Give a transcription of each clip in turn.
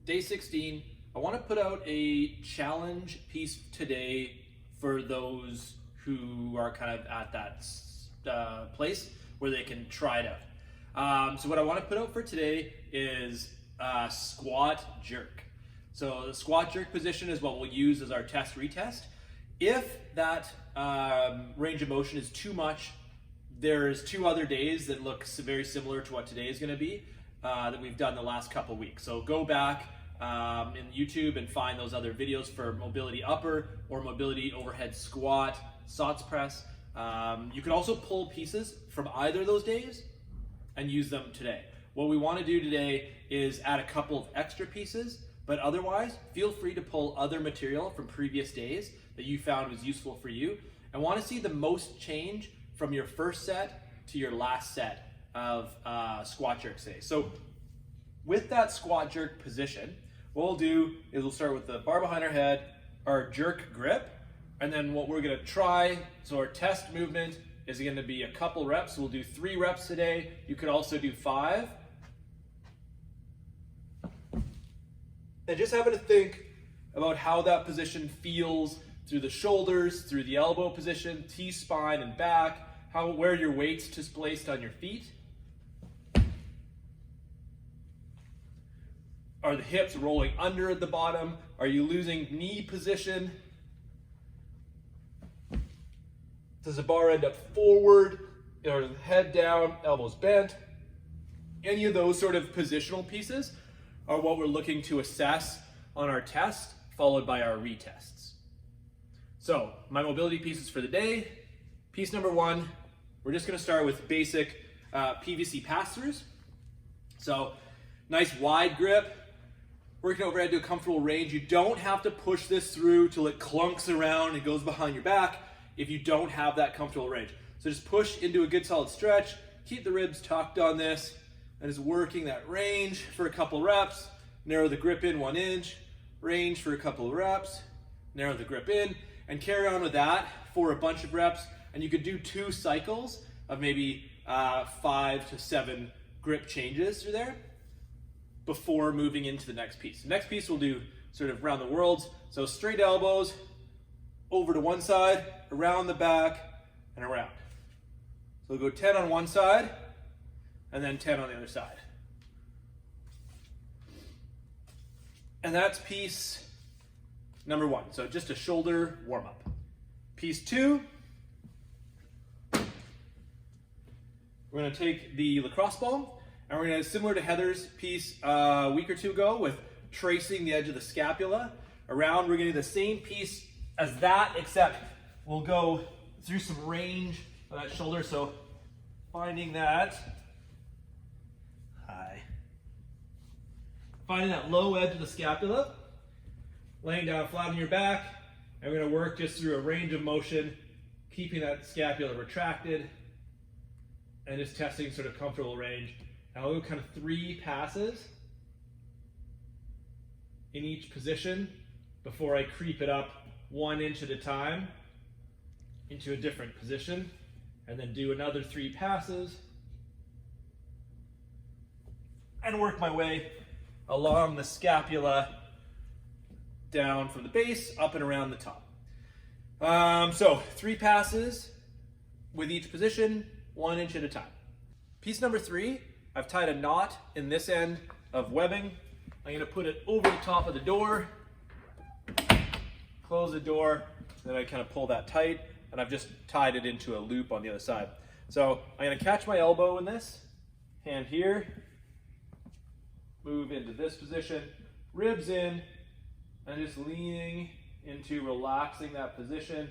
Day 16, I want to put out a challenge piece today for those who are kind of at that place where they can try it out. So what I want to put out for today is squat jerk. So the squat jerk position is what we'll use as our test retest. If that range of motion is too much, there's 2 other days that look very similar to what today is going to be that we've done the last couple weeks. So go back in YouTube and find those other videos for mobility upper or mobility overhead squat, SOTS press. You can also pull pieces from either of those days and use them today. What we want to do today is add a couple of extra pieces, but otherwise feel free to pull other material from previous days that you found was useful for you and want to see the most change from your first set to your last set of squat jerk today. So with that squat jerk position, what we'll do is we'll start with the bar behind our head, our jerk grip, and then what we're going to try, so our test movement is going to be a couple reps. We'll do 3 reps today. You could also do 5. And just having to think about how that position feels through the shoulders, through the elbow position, T-spine and back, where your weight's just placed on your feet. Are the hips rolling under at the bottom? Are you losing knee position? Does the bar end up forward or head down, elbows bent? Any of those sort of positional pieces are what we're looking to assess on our test, followed by our retests. So my mobility pieces for the day. Piece number 1, we're just going to start with basic PVC Pass Throughs. So nice wide grip, working overhead to a comfortable range. You don't have to push this through till it clunks around and goes behind your back if you don't have that comfortable range. So just push into a good solid stretch, keep the ribs tucked on this, and just working that range for a couple reps. Narrow the grip in 1 inch, range for a couple of reps, narrow the grip in, and carry on with that for a bunch of reps. And you could do 2 cycles of maybe 5 to 7 grip changes through there before moving into the next piece. The next piece we'll do sort of round the worlds. So straight elbows, over to one side, around the back, and around. So we'll go 10 on one side, and then 10 on the other side. And that's piece number 1. So just a shoulder warm up. Piece 2, we're going to take the lacrosse ball, and we're going to, similar to Heather's piece a week or 2 ago with tracing the edge of the scapula around, we're going to do the same piece as that, except we'll go through some range of that shoulder. So finding that low edge of the scapula, laying down flat on your back, and we're going to work just through a range of motion, keeping that scapula retracted, and just testing sort of comfortable range. And I'll go kind of 3 passes in each position before I creep it up 1 inch at a time into a different position, and then do another 3 passes and work my way along the scapula down from the base up and around the top. So 3 passes with each position, 1 inch at a time. Piece number 3, I've tied a knot in this end of webbing. I'm going to put it over the top of the door, close the door, then I kind of pull that tight, and I've just tied it into a loop on the other side. So I'm going to catch my elbow in this, hand here, move into this position, ribs in, and just leaning into relaxing that position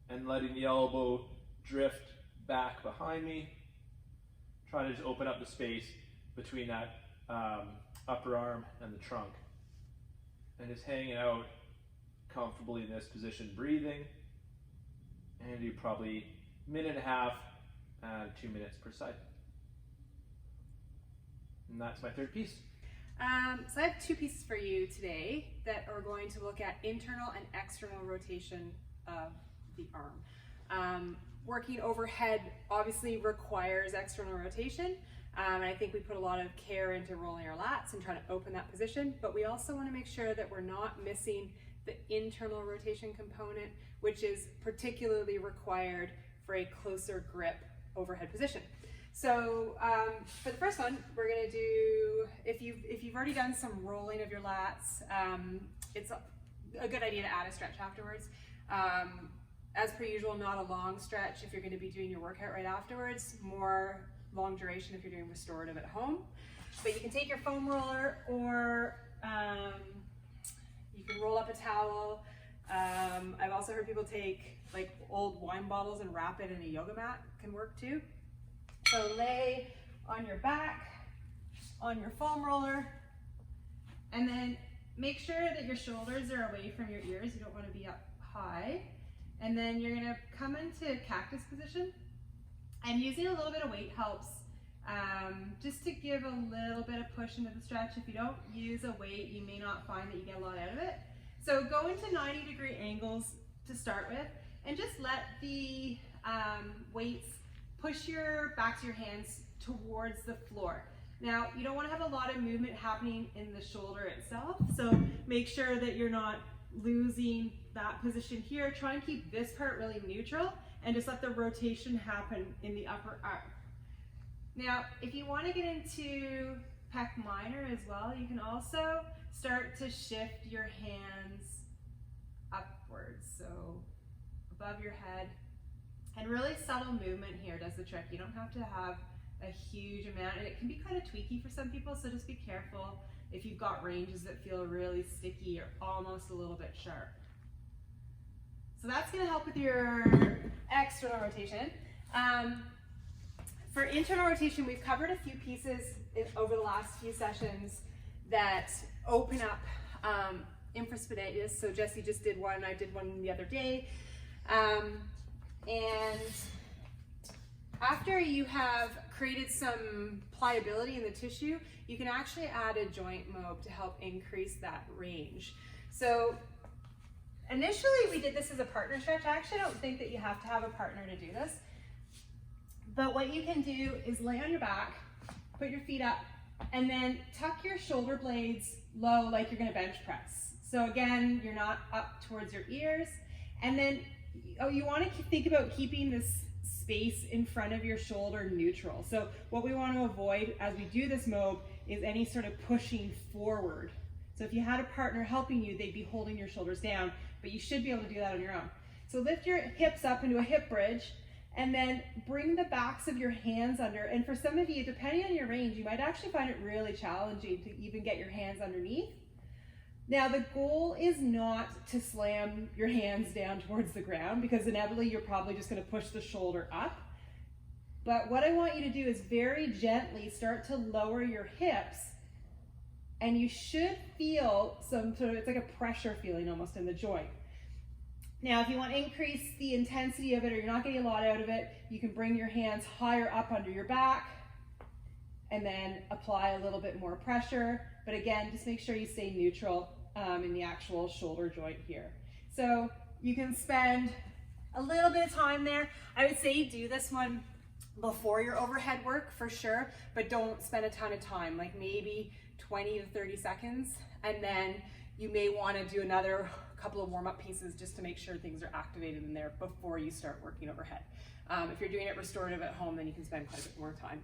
and letting the elbow drift back behind me. Trying to just open up the space between that upper arm and the trunk. And just hanging out comfortably in this position, breathing. And do probably 1.5 minutes and 2 minutes per side. And that's my 3rd piece. So I have 2 pieces for you today that are going to look at internal and external rotation of the arm. Working overhead obviously requires external rotation, And I think we put a lot of care into rolling our lats and trying to open that position, but we also want to make sure that we're not missing the internal rotation component, which is particularly required for a closer grip overhead position. So for the first one, we're going to do, if you've already done some rolling of your lats, it's a good idea to add a stretch afterwards. As per usual, not a long stretch if you're going to be doing your workout right afterwards, more long duration if you're doing restorative at home. But you can take your foam roller, or you can roll up a towel. I've also heard people take like old wine bottles and wrap it in a yoga mat, can work too. So lay on your back, on your foam roller, and then make sure that your shoulders are away from your ears. You don't want to be up high. And then you're gonna come into cactus position, and using a little bit of weight helps, just to give a little bit of push into the stretch. If you don't use a weight, you may not find that you get a lot out of it. So go into 90-degree angles to start with, and just let the weights push your backs of your hands towards the floor. Now, you don't want to have a lot of movement happening in the shoulder itself, so make sure that you're not losing that position here. Try and keep this part really neutral, and just let the rotation happen in the upper arm. Now, if you want to get into pec minor as well, you can also start to shift your hands upwards, so above your head. And really subtle movement here does the trick. You don't have to have a huge amount, and it can be kind of tweaky for some people, so just be careful if you've got ranges that feel really sticky or almost a little bit sharp. So that's going to help with your external rotation. For internal rotation, we've covered a few pieces over the last few sessions that open up infraspinatus. So Jesse just did one, I did one the other day. And after you have created some pliability in the tissue, you can actually add a joint mob to help increase that range. So initially we did this as a partner stretch. I actually don't think that you have to have a partner to do this. But what you can do is lay on your back, put your feet up, and then tuck your shoulder blades low like you're gonna bench press. So again, you're not up towards your ears. And then you wanna think about keeping this space in front of your shoulder neutral. So what we want to avoid as we do this mob is any sort of pushing forward. So if you had a partner helping you, they'd be holding your shoulders down, but you should be able to do that on your own. So lift your hips up into a hip bridge, and then bring the backs of your hands under. And for some of you, depending on your range, you might actually find it really challenging to even get your hands underneath. Now, the goal is not to slam your hands down towards the ground, because inevitably you're probably just going to push the shoulder up. But what I want you to do is very gently start to lower your hips, and you should feel some sort of, it's like a pressure feeling almost in the joint. Now, if you want to increase the intensity of it, or you're not getting a lot out of it, you can bring your hands higher up under your back and then apply a little bit more pressure. But again, just make sure you stay neutral in the actual shoulder joint here. So you can spend a little bit of time there. I would say do this one before your overhead work for sure, but don't spend a ton of time, like maybe 20 to 30 seconds. And then you may want to do another couple of warm-up pieces just to make sure things are activated in there before you start working overhead. If you're doing it restorative at home, then you can spend quite a bit more time.